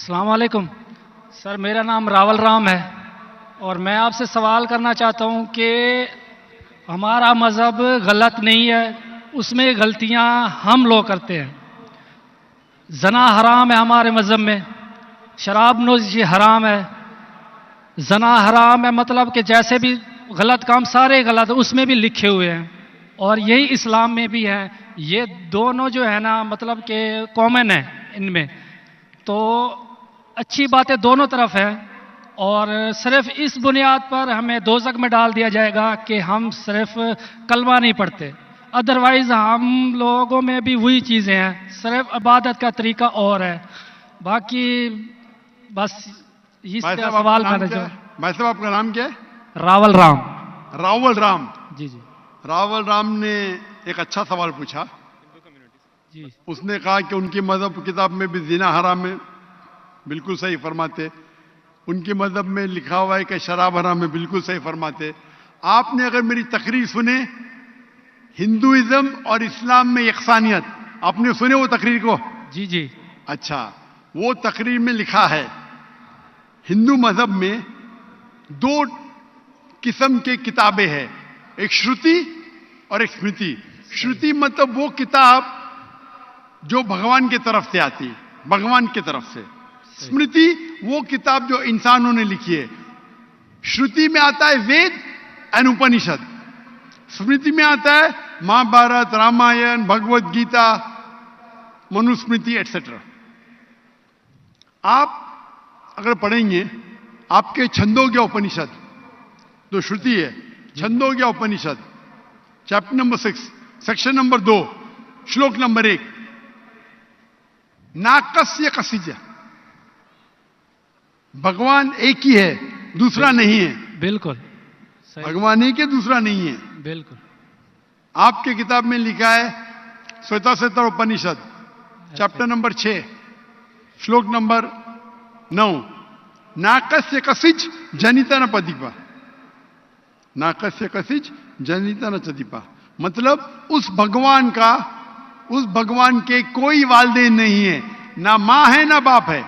अस्सलाम वालेकुम सर, मेरा नाम रावल राम है और मैं आपसे सवाल करना चाहता हूं कि हमारा मज़हब गलत नहीं है, उसमें गलतियां हम लोग करते हैं। जना हराम है हमारे मज़हब में, शराब नोशी हराम है, जना हराम है, मतलब कि जैसे भी गलत काम सारे गलत है, उसमें भी लिखे हुए हैं और यही इस्लाम में भी है। ये दोनों जो है ना, मतलब कि कॉमन है इनमें। तो अच्छी बातें दोनों तरफ है और सिर्फ इस बुनियाद पर हमें दोज़ख में डाल दिया जाएगा कि हम सिर्फ कलमा नहीं पढ़ते। अदरवाइज हम लोगों में भी वही चीज़ें हैं, सिर्फ इबादत का तरीका और है। बाकी बस इस सवाल करना चाहूँ। भाई साहब, आपका नाम क्या है? रावल राम। रावल राम जी जी रावल राम ने एक अच्छा सवाल पूछा। जी। उसने कहा कि उनकी मजहब किताब में भी जिना हराम है, बिल्कुल सही फरमाते। उनके मजहब में लिखा हुआ है कि शराब हराम है, बिल्कुल सही फरमाते। आपने अगर मेरी तकरीर सुने हिंदुइज्म और इस्लाम में यकसानियत, आपने सुने वो तकरीर को? जी जी। अच्छा, वो तकरीर में लिखा है हिंदू मजहब में दो किस्म के किताबें हैं, एक श्रुति और एक स्मृति। श्रुति मतलब वो किताब जो भगवान की तरफ से आती है, भगवान की तरफ से। स्मृति वो किताब जो इंसानों ने लिखी है। श्रुति में आता है वेद एंड उपनिषद, स्मृति में आता है महाभारत, रामायण, भगवत गीता, मनुस्मृति एटसेट्रा। आप अगर पढ़ेंगे आपके छंदोग्य उपनिषद जो श्रुति है, छंदोग्य उपनिषद चैप्टर नंबर 6 सेक्शन नंबर 2 श्लोक नंबर 1, नाकस्य कसिज, भगवान एक ही है, दूसरा नहीं है। बिल्कुल भगवान एक है, दूसरा नहीं है। बिल्कुल। आपके किताब में लिखा है श्वेताश्वेतर उपनिषद चैप्टर नंबर 6 श्लोक नंबर 9, नाकस्य कसिच जनिता न पदीपा, नाकस्य कसिच जनिता न चदीपा। मतलब उस भगवान के कोई वालिदैन नहीं है, ना मां है ना बाप है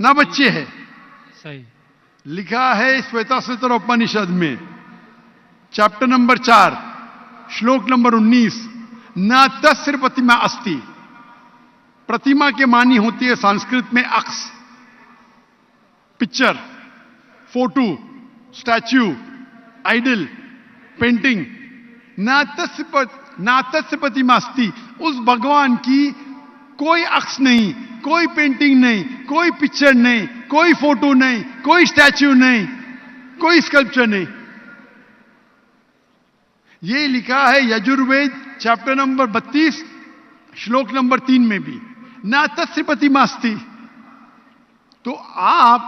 ना बच्चे हैं। सही लिखा है श्वेताश्वेतर उपनिषद में चैप्टर नंबर 4 श्लोक नंबर 19, न तस्य प्रतिमा अस्ति। प्रतिमा के मानी होती है संस्कृत में अक्स, picture, photo, statue, idol, painting. न तस्य प्रतिमा अस्ति, उस भगवान की कोई अक्स नहीं, कोई पेंटिंग नहीं, कोई पिक्चर नहीं, कोई फोटो नहीं, कोई स्टैच्यू नहीं, कोई स्कल्पचर नहीं। ये लिखा है यजुर्वेद चैप्टर नंबर 32 श्लोक नंबर 3 में भी, ना तस्य प्रतिमा अस्ति। तो आप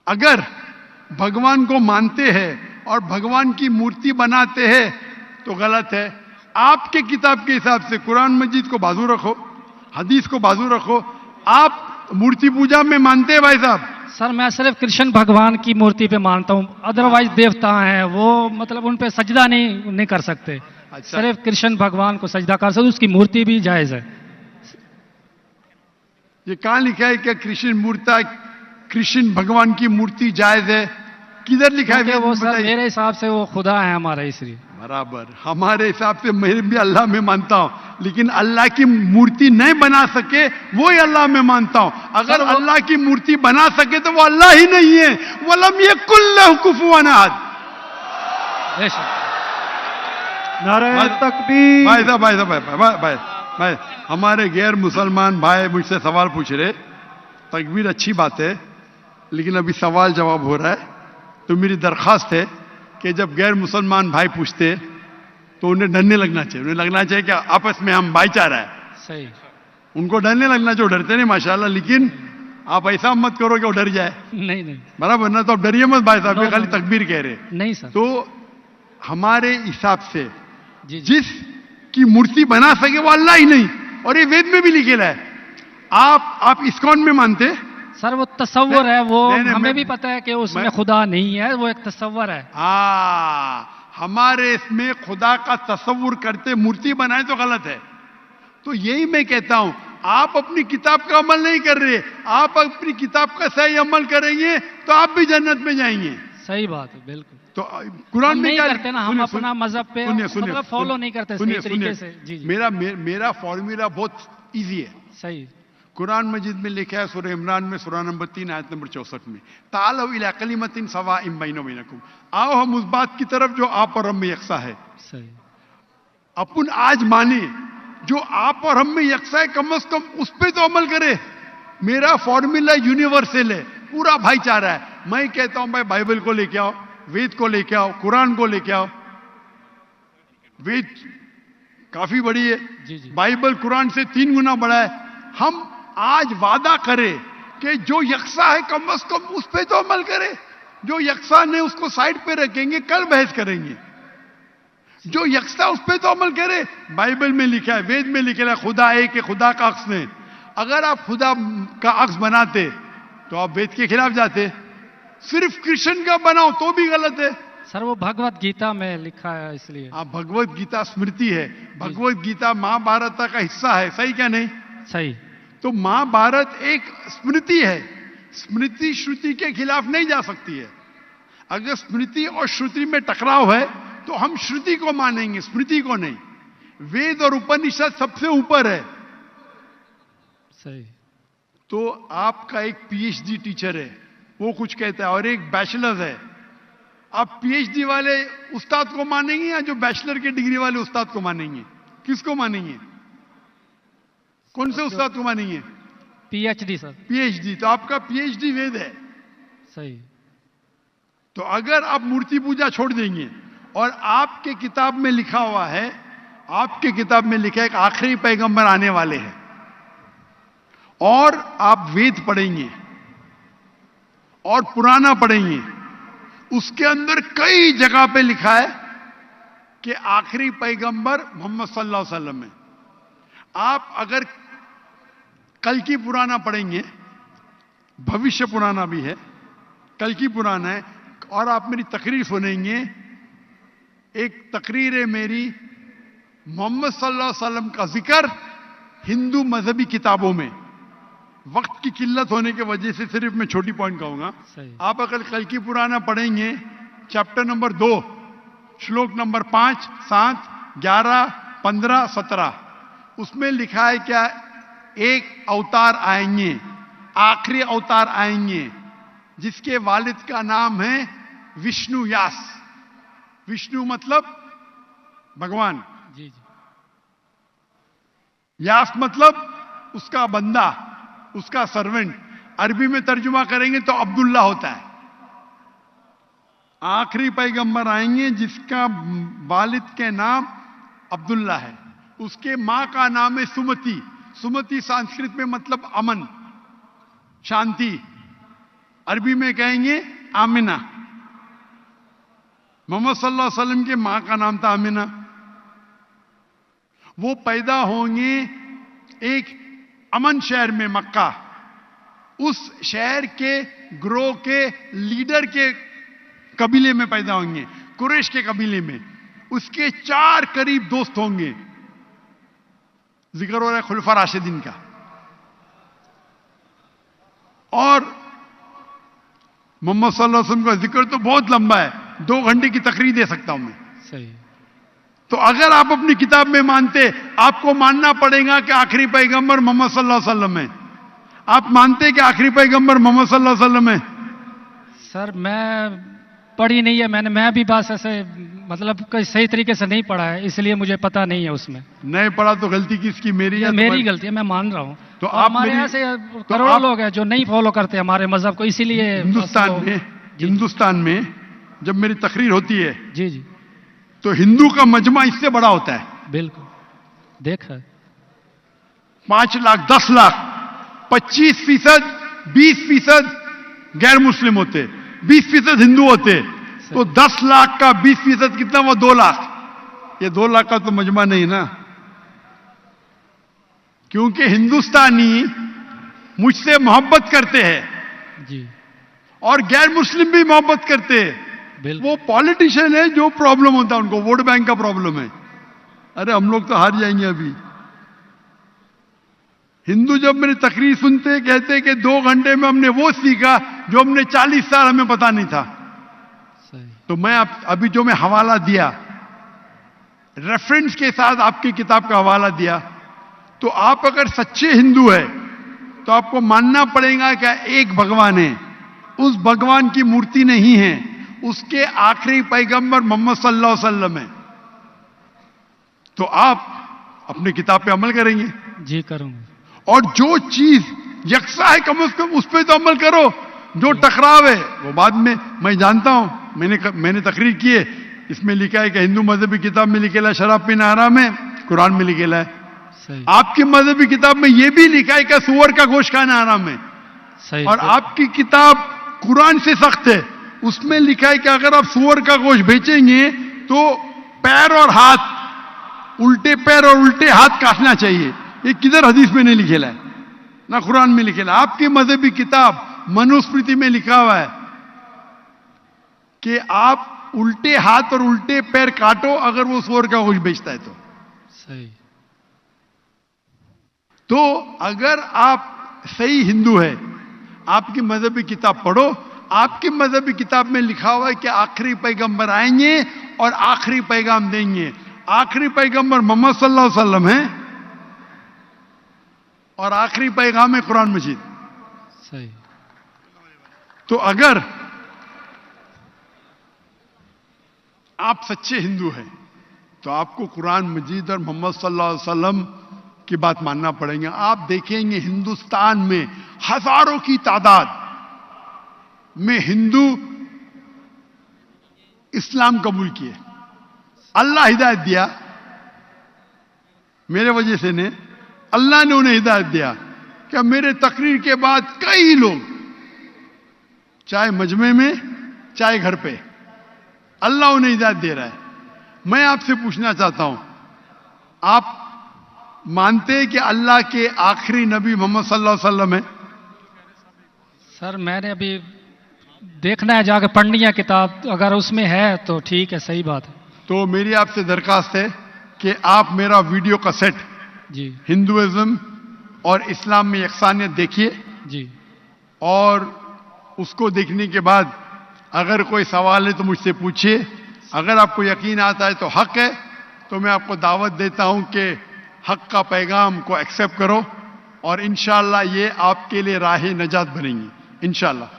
अगर भगवान को मानते हैं और भगवान की मूर्ति बनाते हैं तो गलत है। आपके किताब के हिसाब से कुरान मजीद को बाजू रखो, हदीस को बाजू रखो। आप मूर्ति पूजा में मानते हैं भाई साहब? सर, मैं सिर्फ कृष्ण भगवान की मूर्ति पे मानता हूँ, अदरवाइज देवता हैं वो, मतलब उन पे सजदा नहीं कर सकते। अच्छा। सिर्फ कृष्ण भगवान को सजदा कर सकते, उसकी मूर्ति भी जायज है। ये कहां लिखा है कि कृष्ण भगवान की मूर्ति जायज है? किधर लिखा है? वो सर मेरे हिसाब से वो खुदा है हमारा, इसलिए। बराबर, हमारे हिसाब से मैं भी अल्लाह में मानता हूं, लेकिन अल्लाह की मूर्ति नहीं बना सके वो ही अल्लाह में मानता हूं। अगर अल्लाह की मूर्ति बना सके तो वो अल्लाह ही नहीं है। वलम यकुल लहु कुफुवन अहद। नारे तकबीर। भाई, हमारे गैर मुसलमान भाई मुझसे सवाल पूछ रहे। तकबीर अच्छी बात है, लेकिन अभी सवाल जवाब हो रहा है। तो मेरी दरखास्त है कि जब गैर मुसलमान भाई पूछते तो उन्हें डरने लगना चाहिए। उन्हें लगना चाहिए कि आपस में हम भाईचारा है। सही। उनको डरने लगना चाहिए। डरते नहीं माशाल्लाह, लेकिन आप ऐसा मत करो कि वो डर जाए। नहीं बराबर ना? तो आप डरिए मत भाई साहब, खाली तकबीर कह रहे। नहीं सर। तो हमारे हिसाब से जी। जिस की मूर्ति बना सके वो अल्लाह ही नहीं, और ये वेद में भी लिखेला है। आप इस्कॉन में मानते? सर वो तसव्वुर है, वो नहीं, हमें भी पता है कि उसमें खुदा नहीं है, वो एक तसव्वुर है। हमारे इसमें खुदा का तसव्वुर करते मूर्ति बनाए तो गलत है। तो यही मैं कहता हूं, आप अपनी किताब का अमल नहीं कर रहे, आप अपनी किताब का सही अमल करेंगे तो आप भी जन्नत में जाएंगे। सही बात है, बिल्कुल। तो कुरान में नहीं क्या करते ना, हम अपना मजहब पे मतलब फॉलो नहीं करते सही तरीके से। जी जी, मेरा फॉर्मूला बहुत इजी है। सही। कुरान मजीद में लिखा है सूरह इमरान में सूरह नंबर 3 आयत नंबर 64 में, तालौ इला कलिमतिन सवाइम बैना बैनकुम, आओ हम उस बात की तरफ जो आप और हम में यकसा है। सही। अपन आज माने जो आप और हम में यकसा है, कम से कम उस पे तो अमल करे। मेरा फॉर्मूला यूनिवर्सल है, पूरा भाईचारा है। मैं कहता हूं भाई बाइबल को लेके आओ, वेद को लेके आओ, कुरान को लेके आओ। वेद काफी बड़ी है, जी जी, बाइबल कुरान से 3 गुना बड़ा है। हम आज वादा करें कि जो यकसा है कम से कम उस पे तो अमल करे। जो यकसा नहीं उसको साइड पे रखेंगे, कल बहस करेंगे। जो यकसा उस पे तो अमल करे। बाइबल में लिखा है, वेद में लिखा है, खुदा एक है, खुदा का अक्स नहीं। अगर आप खुदा का अक्स बनाते तो आप वेद के खिलाफ जाते। सिर्फ कृष्ण का बनाओ तो भी गलत है। सर वो भगवत गीता में लिखा है, इसलिए। आप भगवत गीता स्मृति है, भगवत गीता महाभारत का हिस्सा है, सही क्या नहीं? सही। तो महाभारत एक स्मृति है, स्मृति श्रुति के खिलाफ नहीं जा सकती है। अगर स्मृति और श्रुति में टकराव है तो हम श्रुति को मानेंगे, स्मृति को नहीं। वेद और उपनिषद सबसे ऊपर है। सही। तो आपका एक पीएचडी टीचर है, वो कुछ कहता है, और एक बैचलर है। आप पीएचडी वाले उस्ताद को मानेंगे या जो बैचलर के डिग्री वाले उस्ताद को मानेंगे? किसको मानेंगे? कौन से उस्ताद को मानेंगे? PhD sir. पीएचडी। तो आपका पीएचडी वेद है। सही। तो अगर आप मूर्ति पूजा छोड़ देंगे और आपके किताब में लिखा हुआ है, आपके किताब में लिखा है कि आखिरी पैगंबर आने वाले हैं, और आप वेद पढ़ेंगे और पुराना पढ़ेंगे, उसके अंदर कई जगह पे लिखा है कि आखिरी पैगंबर मोहम्मद सल्लल्लाहु अलैहि वसल्लम है। आप अगर कल की पुराना पढ़ेंगे, भविष्य पुराना भी है, कल की पुराना है, और आप मेरी तकरीर सुनेंगे। एक तकरीर है मेरी, मोहम्मद सल्लल्लाहु अलैहि वसल्लम का जिक्र हिंदू मजहबी किताबों में। वक्त की किल्लत होने की वजह से सिर्फ मैं छोटी पॉइंट कहूंगा। आप अगर कल की पुराना पढ़ेंगे, चैप्टर नंबर 2, श्लोक नंबर 5, 7, 11, 15, 17, उसमें लिखा है क्या? एक अवतार आएंगे, आखिरी अवतार आएंगे, जिसके वालिद का नाम है विष्णु व्यास। विष्णु मतलब भगवान, जी जी। व्यास मतलब उसका बंदा, उसका सर्वेंट। अरबी में तर्जुमा करेंगे तो अब्दुल्ला होता है। आखिरी पैगंबर आएंगे जिसका वालिद के नाम अब्दुल्ला है। उसके मां का नाम है सुमति। सुमति संस्कृत में मतलब अमन, शांति। अरबी में कहेंगे आमिना। मोहम्मद सल्लल्लाहु अलैहि वसल्लम के मां का नाम था आमिना। वो पैदा होंगे एक अमन शहर में, मक्का। उस शहर के ग्रोह के लीडर के कबीले में पैदा होंगे, कुरैश के कबीले में। उसके 4 करीब दोस्त होंगे। जिक्र हो रहा है खुलफा राशिदीन का। और मोहम्मद सल्लल्लाहु अलैहि वसल्लम का जिक्र तो बहुत लंबा है, 2 घंटे की तकरीर दे सकता हूं मैं। सही। तो अगर आप अपनी किताब में मानते, आपको मानना पड़ेगा कि आखिरी पैगंबर मोहम्मद सल्लल्लाहु अलैहि वसल्लम है। आप मानते कि आखिरी पैगंबर मोहम्मद सल्लल्लाहु अलैहि वसल्लम है? सर मैं पढ़ी नहीं है, मैं भी बस ऐसे मतलब कोई सही तरीके से नहीं पढ़ा है, इसलिए मुझे पता नहीं है उसमें। नहीं पढ़ा तो गलती किसकी? मेरी या मेरी गलती है, मैं मान रहा हूँ। तो आप हमारे यहाँ से करोड़ों लोग हैं जो नहीं फॉलो करते हमारे मजहब को, इसीलिए हिंदुस्तान में जब मेरी तकरीर होती है, जी जी, तो हिंदू का मजमा इससे बड़ा होता है। बिल्कुल देखा है। 5 लाख, 10 लाख, 25%, 20% गैर मुस्लिम होते, 20% हिंदू होते। तो 10 लाख का 20% कितना हुआ? 2 लाख। ये 2 लाख का तो मजमा नहीं ना, क्योंकि हिंदुस्तानी मुझसे मोहब्बत करते हैं जी, और गैर मुस्लिम भी मोहब्बत करते हैं। वो पॉलिटिशियन है जो प्रॉब्लम होता है उनको, वोट बैंक का प्रॉब्लम है। अरे हम लोग तो हार जाएंगे अभी। हिंदू जब मेरी तकरीर सुनते कहते कि 2 घंटे में हमने वो सीखा जो हमने 40 साल हमें पता नहीं था। सही। तो मैं अभी जो मैं हवाला दिया, रेफरेंस के साथ आपकी किताब का हवाला दिया, तो आप अगर सच्चे हिंदू है तो आपको मानना पड़ेगा कि एक भगवान है, उस भगवान की मूर्ति नहीं है, उसके आखिरी पैगंबर मोहम्मद सल्लल्लाहु अलैहि वसल्लम है। तो आप अपनी किताब पे अमल करेंगे? जी करूंगा। और जो चीज यकसा है कम से कम उस पर तो अमल करो। जो टकराव है वो बाद में, मैं जानता हूं, मैंने तकरीर की है, इसमें लिखा है कि हिंदू मजहबी किताब में लिखेला शराब पीना हराम है, कुरान में लिखेला है। सही। आपकी मजहबी किताब में यह भी लिखा है कि सुअर का गोश्त खाना हराम है। सही। और आपकी किताब कुरान से सख्त है, उसमें लिखा है कि अगर आप सुअर का गोश्त बेचेंगे तो पैर और हाथ, उल्टे पैर और उल्टे हाथ काटना चाहिए। ये किधर हदीस में नहीं लिखेला है, ना कुरान में लिखेला। आपकी मजहबी किताब मनुस्मृति में लिखा हुआ है कि आप उल्टे हाथ और उल्टे पैर काटो अगर वो सुअर का गोश्त बेचता है तो। सही। तो अगर आप सही हिंदू है, आपकी मजहबी किताब पढ़ो। आपकी मजहबी किताब में लिखा हुआ है कि आखिरी पैगंबर आएंगे और आखिरी पैगाम देंगे। आखिरी पैगंबर मोहम्मद सल्लल्लाहु अलैहि वसल्लम है और आखिरी पैगाम है कुरान मजीद। सही। तो अगर आप सच्चे हिंदू हैं तो आपको कुरान मजीद और मोहम्मद सल्लल्लाहु अलैहि वसल्लम की बात मानना पड़ेगा। आप देखेंगे हिंदुस्तान में हजारों की तादाद में हिंदू इस्लाम कबूल किए। अल्लाह हिदायत दिया, मेरे वजह से ने, अल्लाह ने उन्हें हिदायत दिया कि मेरे तकरीर के बाद कई लोग, चाहे मजमे में चाहे घर पे, अल्लाह उन्हें हिदायत दे रहा है। मैं आपसे पूछना चाहता हूं, आप मानते हैं कि अल्लाह के आखिरी नबी मोहम्मद सल्लल्लाहु अलैहि वसल्लम है? सर मैंने अभी देखना है, जाकर पढ़नी है किताब, अगर उसमें है तो ठीक है, सही बात है। तो मेरी आपसे दरखास्त है कि आप मेरा वीडियो कैसेट जी। हिंदुइज्म और इस्लाम में यकसानियत देखिए जी। और उसको देखने के बाद अगर कोई सवाल है तो मुझसे पूछिए। अगर आपको यकीन आता है तो हक है, तो मैं आपको दावत देता हूं कि हक का पैगाम को एक्सेप्ट करो और इंशाअल्लाह ये आपके लिए राह नजात बनेंगी इंशाअल्लाह।